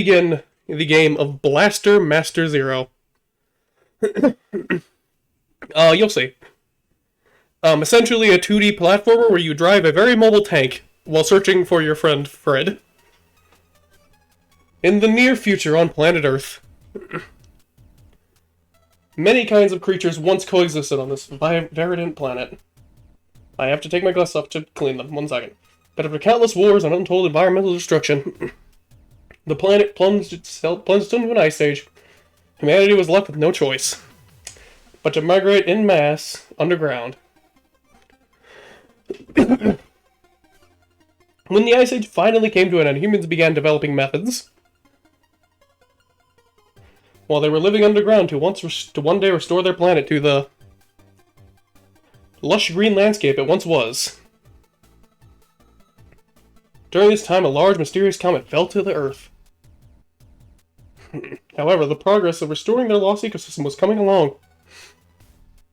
Begin the game of Blaster Master Zero. You'll see. Essentially a 2D platformer where you drive a very mobile tank while searching for your friend Fred. In the near future on planet Earth, many kinds of creatures once coexisted on this verdant planet. I have to take my glasses off to clean them. 1 second. But after countless wars and untold environmental destruction, the planet plunged into an ice age. Humanity was left with no choice but to migrate en masse underground. When the ice age finally came to an end, humans began developing methods, while they were living underground, to one day restore their planet to the lush green landscape it once was. During this time, a large, mysterious comet fell to the Earth. However, the progress of restoring their lost ecosystem was coming along.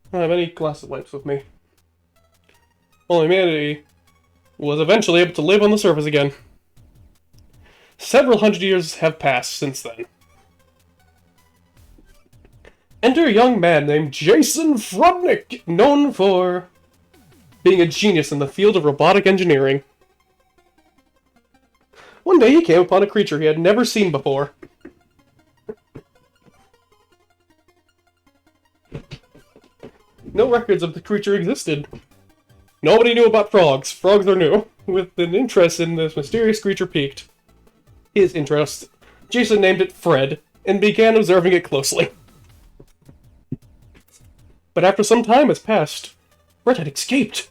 I don't have any glass of wipes with me. Well, humanity was eventually able to live on the surface again. Several hundred years have passed since then. Enter a young man named Jason Frudnick, known for being a genius in the field of robotic engineering. One day he came upon a creature he had never seen before. No records of the creature existed. Nobody knew about frogs. Frogs are new. With an interest in this mysterious creature piqued his interest, Jason named it Fred and began observing it closely. But after some time has passed, Fred had escaped.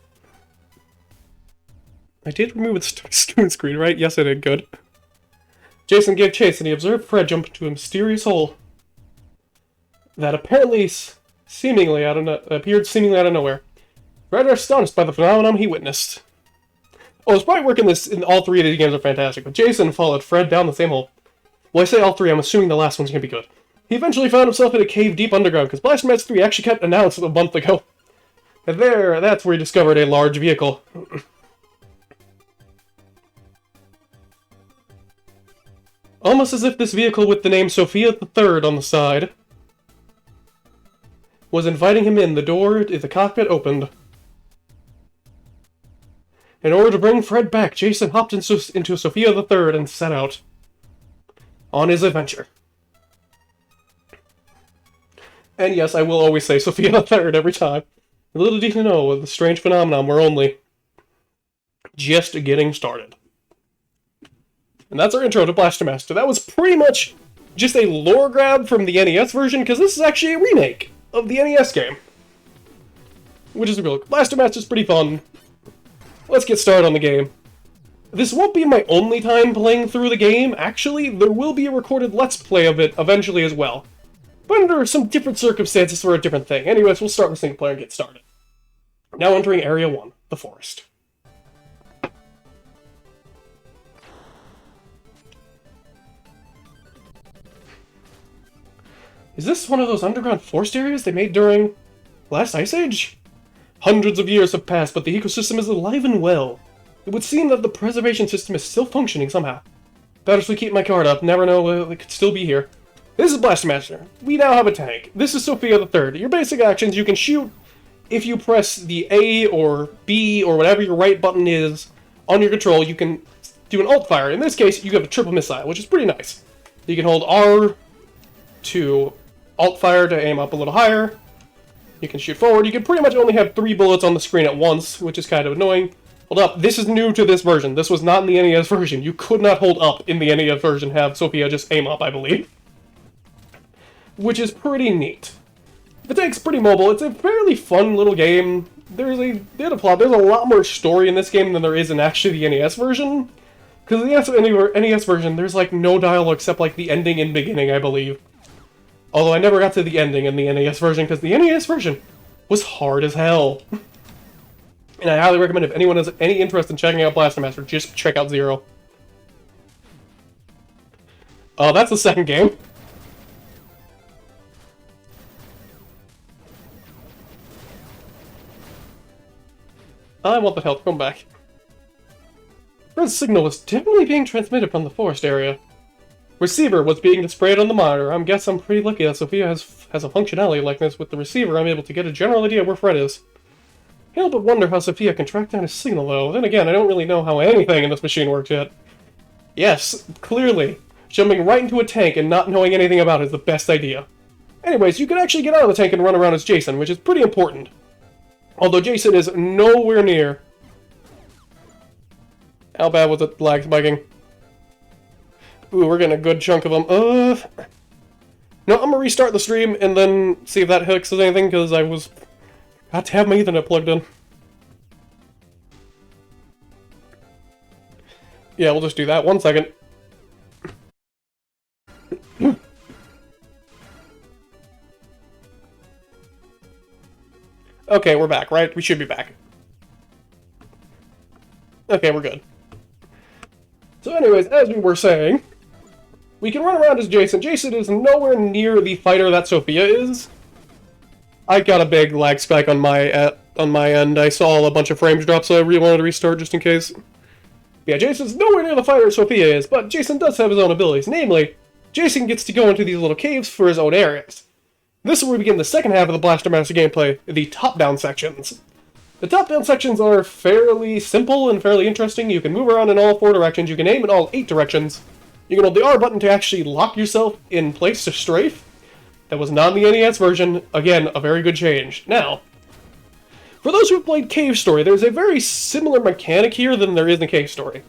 I did remove the screen screen, right? Yes, I did. Good. Jason gave chase, and he observed Fred jump into a mysterious hole that apparently appeared seemingly out of nowhere. Fred was astonished by the phenomenon he witnessed. Oh, it's probably working in all three of these games are fantastic, but Jason followed Fred down the same hole. Well, I say all three, I'm assuming the last one's gonna be good. He eventually found himself in a cave deep underground, because Blaster Master 3 actually got announced a month ago. And that's where he discovered a large vehicle. Almost as if this vehicle with the name Sophia the Third on the side was inviting him in. The door to the cockpit opened. In order to bring Fred back, Jason hopped into Sophia the Third and set out on his adventure. And yes, I will always say Sophia the Third every time. Little do you know of the strange phenomenon we're only just getting started. And that's our intro to Blaster Master. That was pretty much just a lore grab from the NES version, because this is actually a remake of the NES game. Which is real. Blaster Master's pretty fun. Let's get started on the game. This won't be my only time playing through the game. Actually, there will be a recorded Let's Play of it eventually as well. But under some different circumstances for a different thing. Anyways, we'll start with single player and get started. Now entering Area 1, the forest. Is this one of those underground forest areas they made during last Ice Age? Hundreds of years have passed, but the ecosystem is alive and well. It would seem that the preservation system is still functioning somehow. Better to keep my guard up, never know it could still be here. This is Blaster Master. We now have a tank. This is Sophia the Third. Your basic actions, you can shoot if you press the A or B or whatever your right button is on your control. You can do an alt fire. In this case, you have a triple missile, which is pretty nice. You can hold R to alt fire to aim up a little higher. You can shoot forward. You can pretty much only have 3 bullets on the screen at once, which is kind of annoying. Hold up, this is new to this version. This was not in the NES version. You could not hold up in the NES version, have Sophia just aim up, I believe. Which is pretty neat. The tank's pretty mobile. It's a fairly fun little game. There's a bit of plot. There's a lot more story in this game than there is in actually the NES version. Because in the NES version, there's like no dialogue except like the ending and beginning, I believe. Although I never got to the ending in the NES version, because the NES version was hard as hell. And I highly recommend if anyone has any interest in checking out Blaster Master, just check out Zero. That's the second game. I want the health. Come back. Fred's signal was definitely being transmitted from the forest area. Receiver was being displayed on the monitor. I guess I'm pretty lucky that Sophia has a functionality like this. With the receiver, I'm able to get a general idea where Fred is. Can't help but wonder how Sophia can track down his signal, though. Then again, I don't really know how anything in this machine works yet. Yes, clearly, jumping right into a tank and not knowing anything about it is the best idea. Anyways, you can actually get out of the tank and run around as Jason, which is pretty important. Although Jason is nowhere near. How bad was it lag spiking? Ooh, we're getting a good chunk of them. No, I'm gonna restart the stream and then see if that fixes anything, because I had to have my Ethernet plugged in. Yeah, we'll just do that. 1 second. Okay, we're back, right? We should be back. Okay, we're good. So anyways, as we were saying, we can run around as Jason. Jason is nowhere near the fighter that Sophia is. I got a big lag spike on my end. I saw a bunch of frames drop, so I really wanted to restart just in case. Yeah, Jason's nowhere near the fighter Sophia is, but Jason does have his own abilities. Namely, Jason gets to go into these little caves for his own areas. This is where we begin the second half of the Blaster Master gameplay, the top-down sections. The top-down sections are fairly simple and fairly interesting. You can move around in all 4 directions, you can aim in all 8 directions. You can hold the R button to actually lock yourself in place to strafe. That was not in the NES version. Again, a very good change. Now, for those who have played Cave Story, there's a very similar mechanic here than there is in Cave Story.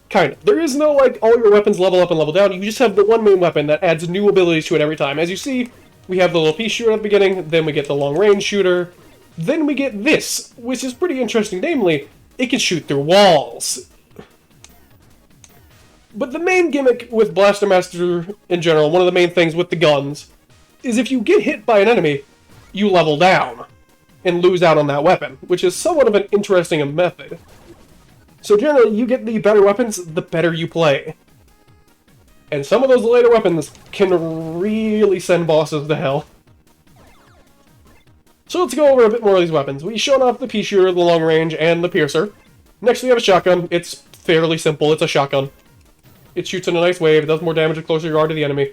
Kind of. There is no, like, all your weapons level up and level down. You just have the one main weapon that adds new abilities to it every time. As you see, we have the little pea shooter at the beginning, then we get the long-range shooter, then we get this, which is pretty interesting. Namely, it can shoot through walls. But the main gimmick with Blaster Master in general, one of the main things with the guns, is if you get hit by an enemy, you level down and lose out on that weapon, which is somewhat of an interesting method. So generally, you get the better weapons, the better you play. And some of those later weapons can really send bosses to hell. So let's go over a bit more of these weapons. We've shown off the pea shooter, the long range, and the piercer. Next we have a shotgun. It's fairly simple. It's a shotgun. It shoots in a nice wave. It does more damage the closer you are to the enemy.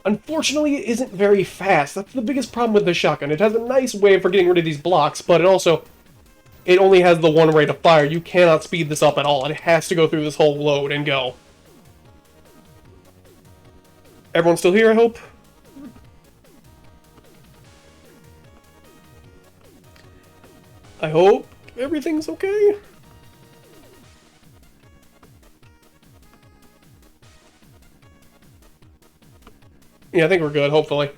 Unfortunately, it isn't very fast. That's the biggest problem with this shotgun. It has a nice way for getting rid of these blocks, but it only has the one rate of fire. You cannot speed this up at all. It has to go through this whole load and go. Everyone still here, I hope? I hope everything's okay. Yeah, I think we're good, hopefully.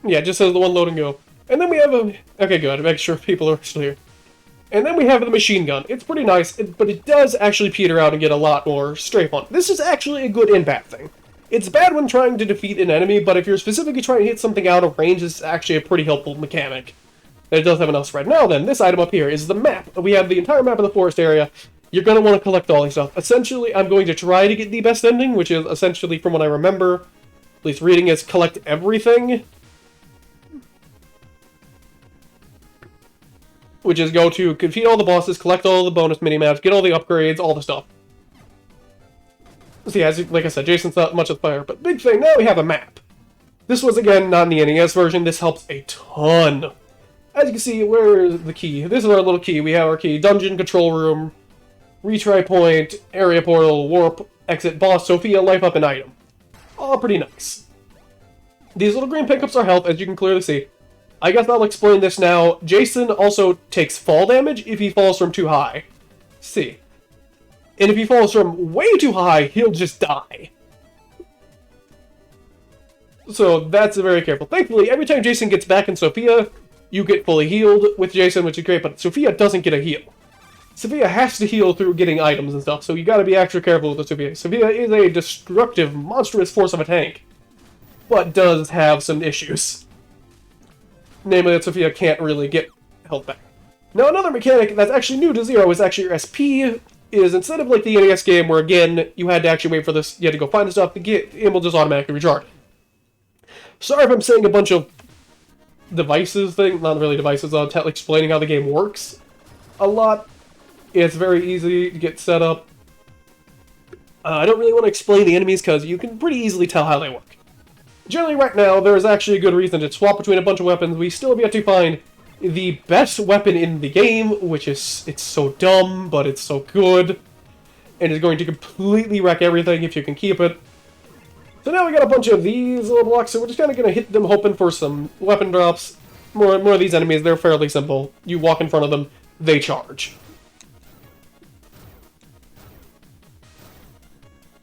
Yeah, it just says the one load and go. And then we have a... Okay, good. Make sure people are still here. And then we have the machine gun. It's pretty nice, but it does actually peter out and get a lot more strafe on. This is actually a good and bad thing. It's bad when trying to defeat an enemy, but if you're specifically trying to hit something out of range, it's actually a pretty helpful mechanic. And it does have enough spread. Now then, this item up here is the map. We have the entire map of the forest area. You're going to want to collect all these stuff. Essentially, I'm going to try to get the best ending, which is essentially, from what I remember, at least reading, is collect everything. Which is go to defeat all the bosses, collect all the bonus mini-maps, get all the upgrades, all the stuff. See, like I said, Jason's not much of the fire, but big thing, now we have a map. This was, again, not in the NES version. This helps a ton. As you can see, where is the key? This is our little key. We have our key. Dungeon, control room, retry point, area portal, warp, exit, boss, Sophia, life up, and item. All pretty nice. These little green pickups are health, as you can clearly see. I guess I'll explain this now. Jason also takes fall damage if he falls from too high. See. And if he falls from way too high, he'll just die. So that's very careful. Thankfully, every time Jason gets back in Sophia, you get fully healed with Jason, which is great, but Sophia doesn't get a heal. Sophia has to heal through getting items and stuff, so you gotta be extra careful with the Sophia. Sophia is a destructive, monstrous force of a tank, but does have some issues. Namely that Sophia can't really get health back. Now another mechanic that's actually new to Zero is actually your SP, is instead of like the NES game where again, you had to actually wait for this, you had to go find the stuff, the game will just automatically recharge. Sorry if I'm saying a bunch of devices thing, not really devices, explaining how the game works a lot. It's very easy to get set up. I don't really want to explain the enemies because you can pretty easily tell how they work. Generally, right now, there is actually a good reason to swap between a bunch of weapons. We still have yet to find the best weapon in the game, which is, it's so dumb, but it's so good, and is going to completely wreck everything if you can keep it. So now we got a bunch of these little blocks, so we're just kind of going to hit them hoping for some weapon drops. More of these enemies, they're fairly simple. You walk in front of them, they charge.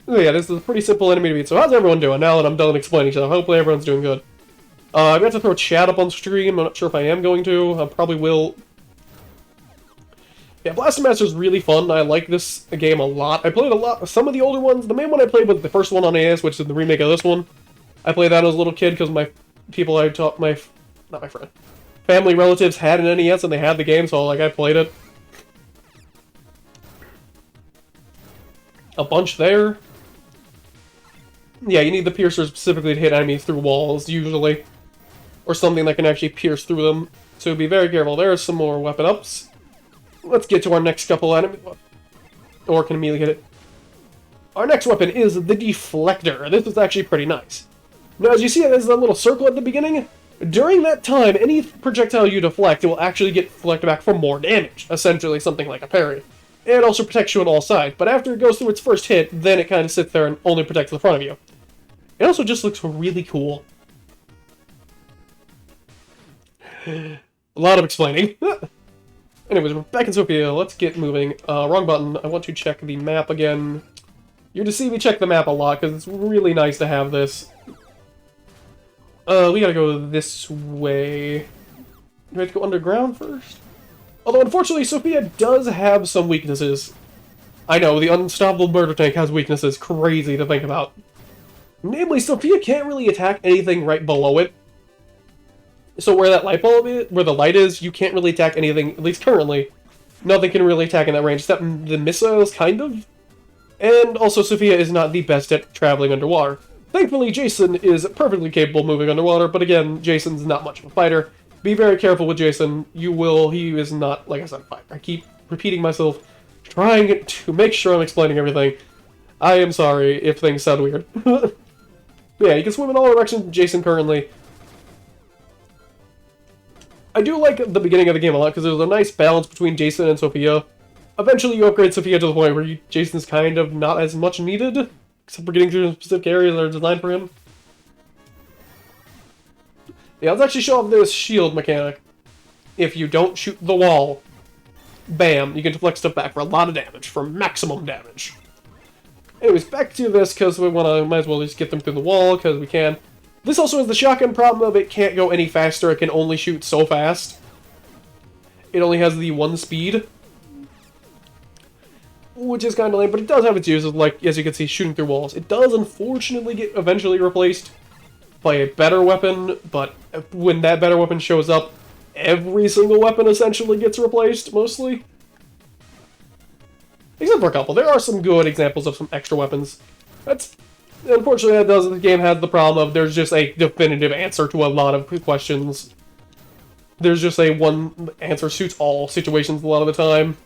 So yeah, this is a pretty simple enemy to beat. So how's everyone doing now that I'm done explaining stuff? Hopefully everyone's doing good. I'm going to throw chat up on stream. I'm not sure if I am going to. I probably will. Yeah, Blaster Master is really fun. I like this game a lot. I played a lot. Some of the older ones. The main one I played was the first one on NES, which is the remake of this one. I played that as a little kid because my people I taught, not my friend, family relatives had an NES and they had the game, so like I played it. A bunch there. Yeah, you need the piercer specifically to hit enemies through walls, usually. Or something that can actually pierce through them. So be very careful. There are some more weapon ups. Let's get to our next couple enemies. Or can immediately hit it. Our next weapon is the Deflector. This is actually pretty nice. Now, as you see, there's a little circle at the beginning. During that time, any projectile you deflect will actually get deflected back for more damage. Essentially, something like a parry. It also protects you on all sides. But after it goes through its first hit, then it kind of sits there and only protects the front of you. It also just looks really cool. A lot of explaining. Anyways, we're back in Sophia. Let's get moving. Wrong button. I want to check the map again. You're to see me check the map a lot, because it's really nice to have this. We gotta go this way. Do we have to go underground first? Although, unfortunately, Sophia does have some weaknesses. I know, the Unstoppable Murder Tank has weaknesses. Crazy to think about. Namely, Sophia can't really attack anything right below it. So where that light bulb is, where the light is, you can't really attack anything, at least currently. Nothing can really attack in that range, except the missiles, kind of. And also, Sophia is not the best at traveling underwater. Thankfully, Jason is perfectly capable of moving underwater, but again, Jason's not much of a fighter. Be very careful with Jason. He is not, like I said, a fighter. I keep repeating myself, trying to make sure I'm explaining everything. I am sorry if things sound weird. Yeah, you can swim in all directions, Jason currently. I do like the beginning of the game a lot, because there's a nice balance between Jason and Sophia. Eventually you upgrade Sophia to the point where Jason's kind of not as much needed, except for getting through specific areas that are designed for him. Yeah, let's actually show off this shield mechanic. If you don't shoot the wall, bam, you can deflect stuff back for a lot of damage, for maximum damage. Anyways, back to this, because we might as well just get them through the wall, because we can. This also has the shotgun problem of it can't go any faster, it can only shoot so fast. It only has the one speed. Which is kind of lame, but it does have its uses, like, as you can see, shooting through walls. It does, unfortunately, get eventually replaced by a better weapon, but when that better weapon shows up, every single weapon essentially gets replaced, mostly. Except for a couple. There are some good examples of some extra weapons. Unfortunately, the game has the problem of there's just a definitive answer to a lot of questions. There's just a one answer suits all situations a lot of the time.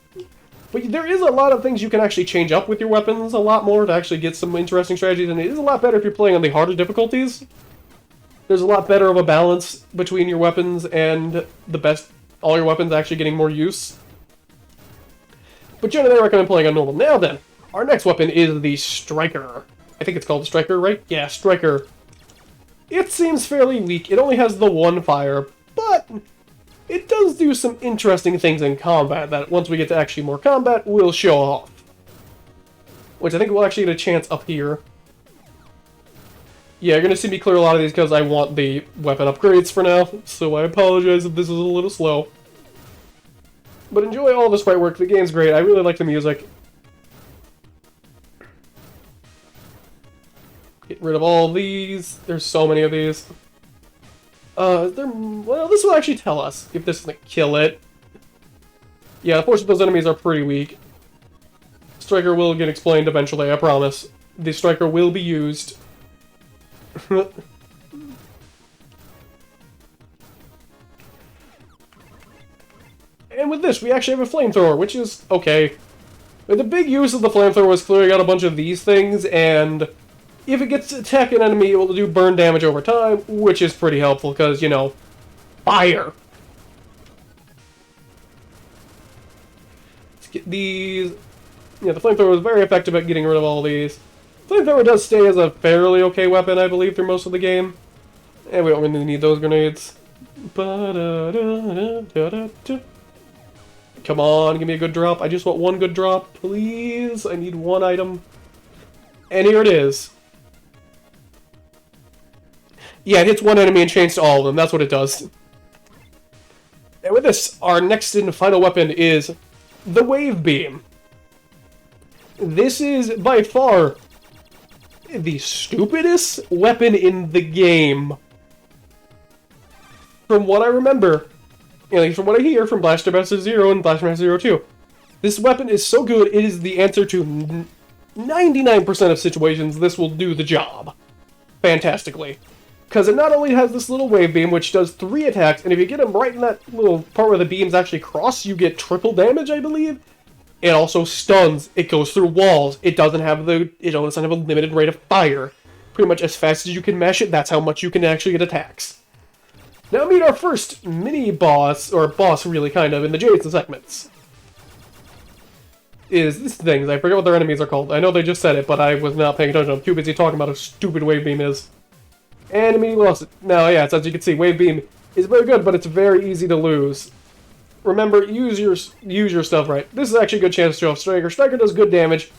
But there is a lot of things you can actually change up with your weapons a lot more to actually get some interesting strategies, and it is a lot better if you're playing on the harder difficulties. There's a lot better of a balance between your weapons and all your weapons actually getting more use. But generally I recommend playing on normal. Now then, our next weapon is the Striker. I think it's called the Striker, right? Yeah, Striker. It seems fairly weak. It only has the one fire, but it does do some interesting things in combat that once we get to actually more combat, we'll show off. Which I think we'll actually get a chance up here. Yeah, you're going to see me clear a lot of these because I want the weapon upgrades for now, so I apologize if this is a little slow. But enjoy all the sprite work, the game's great, I really like the music. Get rid of all these, there's so many of these. Well, this will actually tell us if this is going to kill it. Yeah, unfortunately those enemies are pretty weak. Striker will get explained eventually, I promise. The Striker will be used. And with this, we actually have a flamethrower, which is okay. But the big use of the flamethrower was clearing out a bunch of these things, and if it gets to attack an enemy, it will do burn damage over time, which is pretty helpful, because, you know, fire! Let's get these... Yeah, the flamethrower was very effective at getting rid of all these. Flamethrower does stay as a fairly okay weapon, I believe, through most of the game. And we don't really need those grenades. Come on, give me a good drop. I just want one good drop, please. I need one item. And here it is. Yeah, it hits one enemy and chains to all of them. That's what it does. And with this, our next and final weapon is the Wave Beam. This is by far the stupidest weapon in the game. From what I remember, at least from what I hear from Blaster Master Zero and Blaster Master Zero 2, this weapon is so good, it is the answer to 99% of situations. This will do the job fantastically. Because it not only has this little wave beam, which does 3 attacks, and if you get them right in that little part where the beams actually cross, you get triple damage, I believe. It also stuns. It goes through walls. It doesn't have it doesn't have a limited rate of fire. Pretty much as fast as you can mash it, that's how much you can actually get attacks. Now meet our first mini-boss, or boss really, kind of, in the Jason segments. Is this thing. I forget what their enemies are called. I know they just said it, but I was not paying attention. I'm too busy talking about how stupid Wave Beam is. Enemy lost. Now, yeah, as you can see, Wave Beam is very good, but it's very easy to lose. Remember, use your stuff right. This is actually a good chance to show off Striker. Striker does good damage.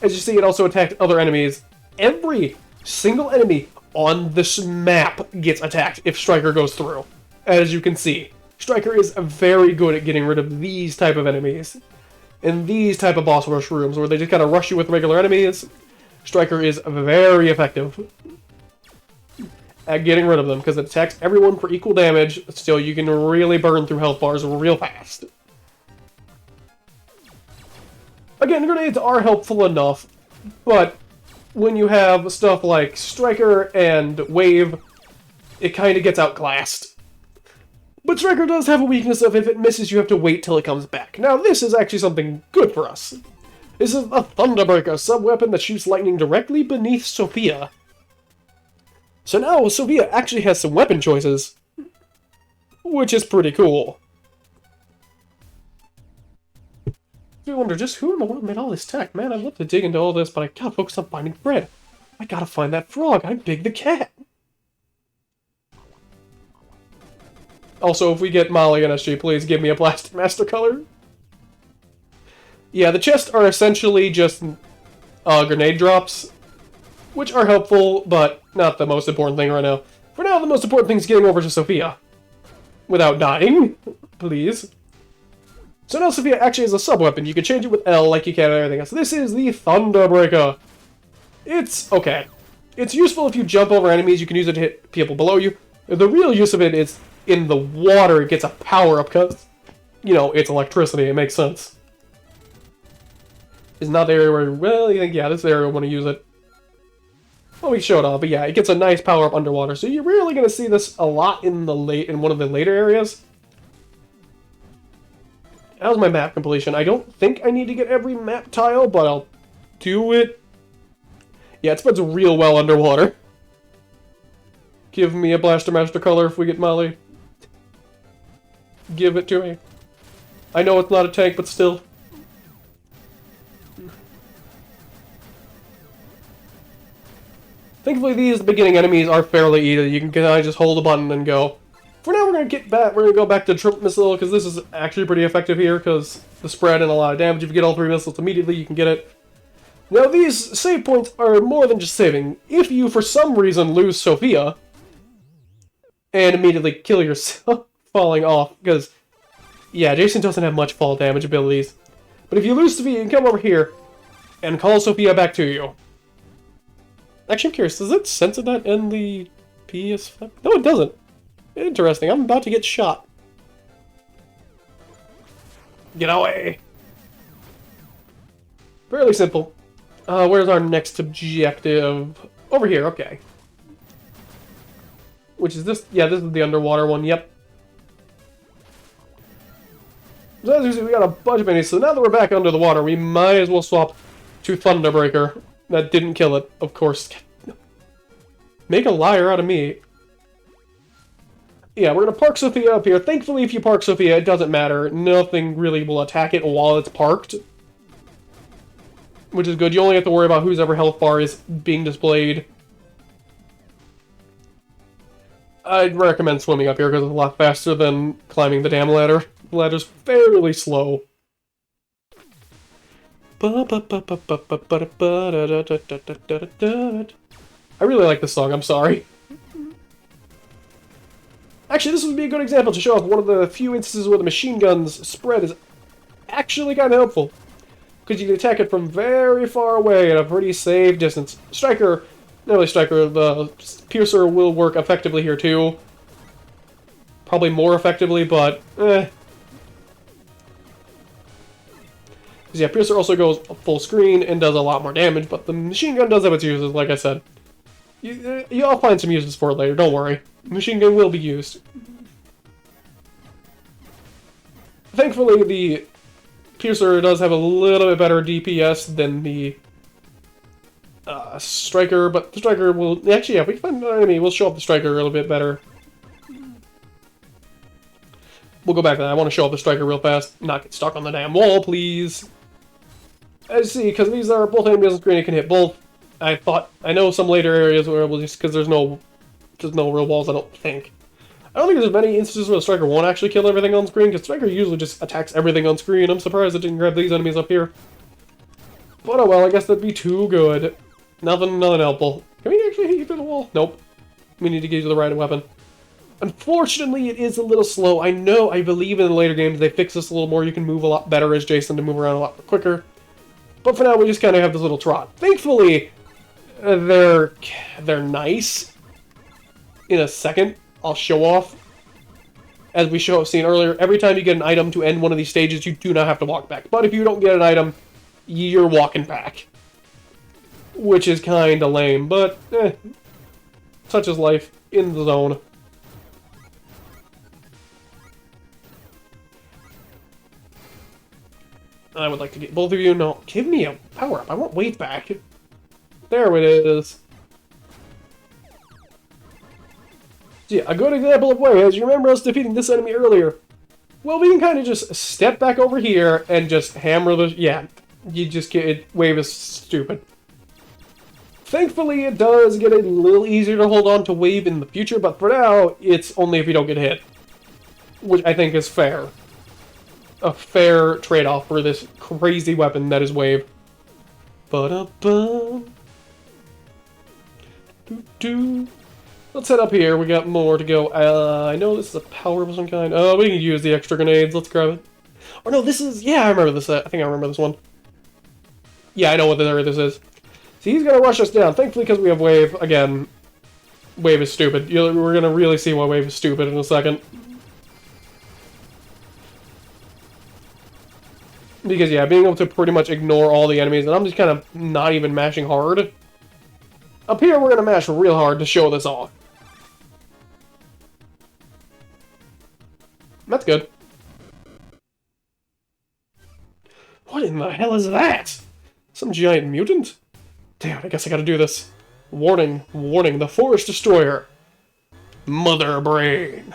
As you see, it also attacked other enemies. Every single enemy on this map gets attacked if Striker goes through. As you can see, Striker is very good at getting rid of these type of enemies. In these type of boss rush rooms, where they just kind of rush you with regular enemies, Striker is very effective at getting rid of them, because it attacks everyone for equal damage. Still, you can really burn through health bars real fast. Again, grenades are helpful enough, but when you have stuff like Striker and Wave, it kind of gets outclassed. But Striker does have a weakness of if it misses, you have to wait till it comes back. Now, this is actually something good for us. This is a Thunderbreaker, a sub-weapon that shoots lightning directly beneath Sophia. So now, Sophia actually has some weapon choices, which is pretty cool. I wonder just who in the world made all this tech? Man, I'd love to dig into all this, but I gotta focus on finding Fred. I gotta find that frog. I'm Big the Cat. Also, if we get Molly and SG, please give me a Blaster Master color. Yeah, the chests are essentially just grenade drops, which are helpful, but not the most important thing right now. For now, the most important thing is getting over to Sophia. Without dying, please. So now Sophia actually is a sub-weapon. You can change it with L like you can and everything else. This is the Thunderbreaker. It's okay. It's useful if you jump over enemies. You can use it to hit people below you. The real use of it is in the water. It gets a power-up because, you know, it's electricity. It makes sense. It's not the area where, well, you think, yeah, this is the area I want to use it. Well, we showed off, but yeah, it gets a nice power-up underwater. So you're really going to see this a lot in one of the later areas. That was my map completion. I don't think I need to get every map tile, but I'll do it. Yeah, it spreads real well underwater. Give me a Blaster Master color if we get Molly. Give it to me. I know it's not a tank, but still. Thankfully, these beginning enemies are fairly easy. You can kind of just hold a button and go. For now, we're gonna go back to Triple Missile, because this is actually pretty effective here, because the spread and a lot of damage. If you get all 3 missiles immediately, you can get it. Now, these save points are more than just saving. If you, for some reason, lose Sophia, and immediately kill yourself falling off, because, yeah, Jason doesn't have much fall damage abilities. But if you lose Sophia, you can come over here and call Sophia back to you. Actually, I'm curious, does it censor that in the PS5? No, it doesn't. Interesting, I'm about to get shot. Get away! Fairly simple. Where's our next objective? Over here, okay. Which is this? Yeah, this is the underwater one, yep. So as you see, we got a bunch of minis, so now that we're back under the water, we might as well swap to Thunderbreaker. That didn't kill it, of course. Make a liar out of me. Yeah, we're gonna park Sophia up here. Thankfully, if you park Sophia, it doesn't matter. Nothing really will attack it while it's parked. Which is good. You only have to worry about whose ever health bar is being displayed. I'd recommend swimming up here because it's a lot faster than climbing the damn ladder. The ladder's fairly slow. I really like this song, I'm sorry. Actually, this would be a good example to show off one of the few instances where the machine gun's spread is actually kind of helpful. Because you can attack it from very far away at a pretty safe distance. Striker, not really Striker, the Piercer will work effectively here too. Probably more effectively, but eh. Because yeah, Piercer also goes full screen and does a lot more damage, but the machine gun does have its uses, like I said. You'll find some uses for it later, don't worry. The machine gun will be used. Thankfully, the Piercer does have a little bit better DPS than the Striker, but the Striker will... Actually, yeah, if we find an enemy, we'll show up the Striker a little bit better. We'll go back to that. I want to show up the Striker real fast. Not get stuck on the damn wall, please. As you see, because these are both enemies on the screen, it can hit both. I know some later areas where we'll just... Because there's no real walls, I don't think. I don't think there's many instances where the Striker won't actually kill everything on screen, because Striker usually just attacks everything on screen. I'm surprised it didn't grab these enemies up here. But oh well, I guess that'd be too good. Nothing helpful. Can we actually hit you through the wall? Nope. We need to get you the right weapon. Unfortunately, it is a little slow. I believe in the later games they fix this a little more. You can move a lot better as Jason to move around a lot quicker. But for now, we just kind of have this little trot. Thankfully, they're nice. In a second, I'll show off. As we seen earlier, every time you get an item to end one of these stages, you do not have to walk back. But if you don't get an item, you're walking back. Which is kinda lame, but such is life in the zone. I would like to get both of you. No, give me a power-up. I want wave back. There it is. So yeah, a good example of way, as you remember us defeating this enemy earlier. Well, we can kind of just step back over here and just hammer the... Yeah, you just get... Wave is stupid. Thankfully, it does get a little easier to hold on to wave in the future, but for now, it's only if you don't get hit. Which I think is fair. A fair trade-off for this crazy weapon that is wave. Ba-da-bum. Do-do. Let's head up here. We got more to go. I know this is a power of some kind. Oh, we can use the extra grenades. Let's grab it. Oh no, this is... Yeah, I remember this. I think I remember this one. Yeah, I know what this is. See, he's gonna rush us down. Thankfully, because we have wave. Again, wave is stupid. We're gonna really see why wave is stupid in a second. Because, yeah, being able to pretty much ignore all the enemies, and I'm just kind of not even mashing hard. Up here, we're gonna mash real hard to show this off. That's good. What in the hell is that? Some giant mutant? Damn, I guess I gotta do this. Warning, warning, the Forest Destroyer. Mother Brain.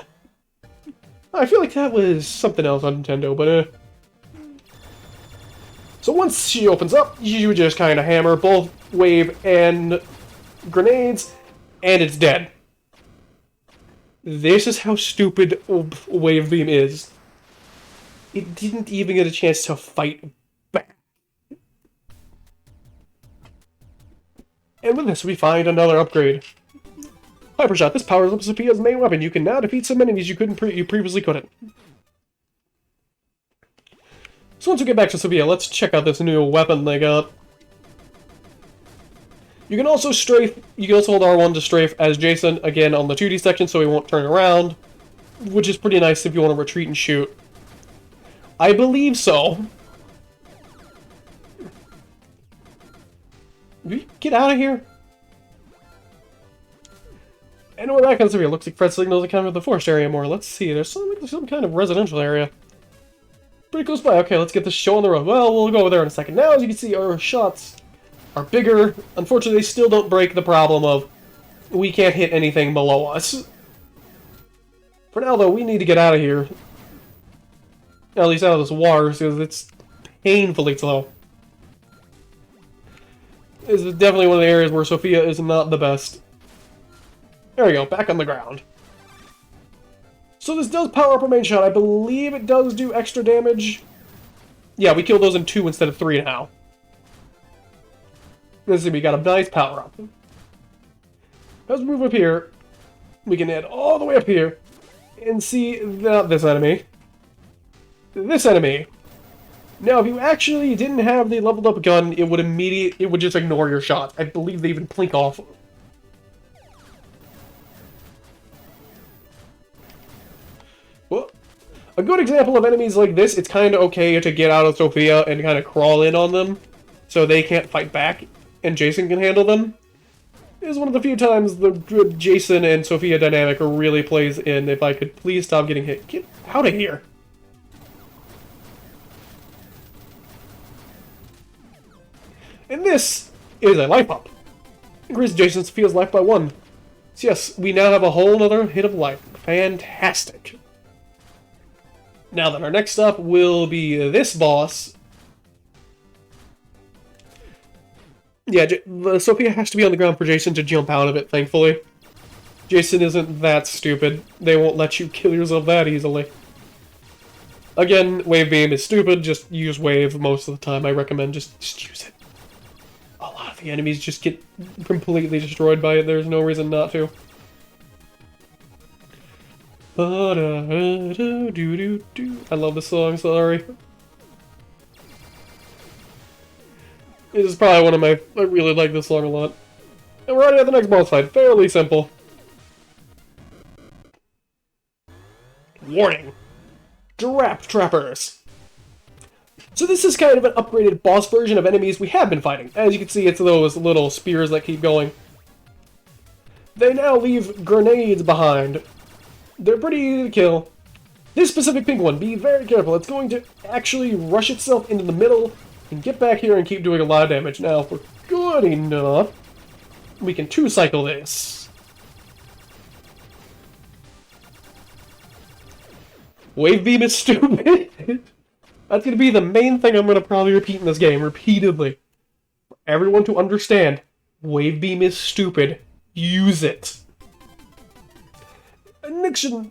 I feel like that was something else on Nintendo, but So once she opens up, you just kind of hammer both wave and grenades, and it's dead. This is how stupid Wave Beam is. It didn't even get a chance to fight back. And with this, we find another upgrade. Hyper Shot. This powers up Sophia's main weapon. You can now defeat some enemies you previously couldn't. So once we get back to Sophia, let's check out this new weapon they got. You can also strafe. You can also hold R1 to strafe as Jason again on the 2D section, so he won't turn around, which is pretty nice if you want to retreat and shoot. I believe so. Get out of here. And we're back on Sophia. Looks like Fred signals account of the forest area more. Let's see. There's some kind of residential area. pretty close by. Okay, let's get this show on the road. Well, we'll go over there in a second. Now, as you can see, our shots are bigger. Unfortunately, they still don't break the problem of we can't hit anything below us. For now, though, we need to get out of here. At least out of this water, because it's painfully slow. This is definitely one of the areas where Sophia is not the best. There we go, back on the ground. So this does power up our main shot. I believe it does do extra damage. Yeah, we killed those in 2 instead of 3 now. Let's see, we got a nice power up. As we move up here, we can head all the way up here and see this enemy. This enemy. Now, if you actually didn't have the leveled up gun, it would just ignore your shot. I believe they even blink off. Well, a good example of enemies like this, it's kind of okay to get out of Sophia and kind of crawl in on them so they can't fight back and Jason can handle them. It is one of the few times the good Jason and Sophia dynamic really plays in. If I could please stop getting hit. Get out of here. And this is a life up. Increase Jason's Sophia's life by 1. So yes, we now have a whole other hit of life. Fantastic. Now then, our next stop will be this boss. Yeah, Sophia has to be on the ground for Jason to jump out of it, thankfully. Jason isn't that stupid. They won't let you kill yourself that easily. Again, Wave Beam is stupid. Just use Wave most of the time. I recommend just use it. A lot of the enemies just get completely destroyed by it. There's no reason not to. I love this song, sorry. This is probably one of my... I really like this song a lot. And we're already at the next boss fight. Fairly simple. Warning! Giraffe Trappers! So this is kind of an upgraded boss version of enemies we have been fighting. As you can see, it's those little spears that keep going. They now leave grenades behind. They're pretty easy to kill. This specific pink one, be very careful. It's going to actually rush itself into the middle and get back here and keep doing a lot of damage. Now, if we're good enough, we can 2-cycle this. Wave Beam is stupid. That's going to be the main thing I'm going to probably repeat in this game, repeatedly. For everyone to understand, Wave Beam is stupid. Use it. Ignition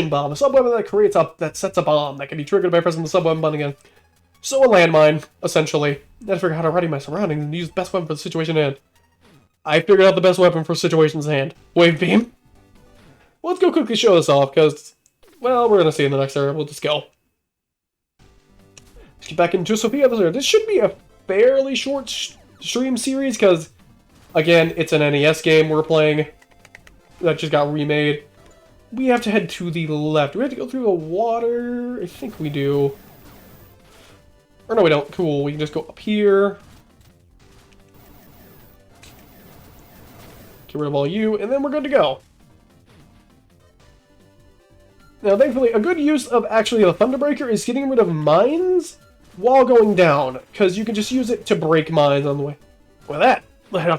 bomb. A sub-weapon that sets a bomb that can be triggered by pressing the sub-weapon button again. So a landmine, essentially. I figured out how to ready my surroundings and use the best weapon for the situation at hand. I figured out the best weapon for situations at hand. Wave Beam. Well, let's go quickly show this off, because, well, we're going to see in the next area. We'll just go. Let's get back into Sophia. This should be a fairly short stream series, because, again, it's an NES game we're playing that just got remade. We have to head to the left. Do we have to go through the water? I think we do. Or no, we don't. Cool. We can just go up here. Get rid of all you, and then we're good to go. Now, thankfully, a good use of actually a Thunderbreaker is getting rid of mines while going down, because you can just use it to break mines on the way. With that, let's head out to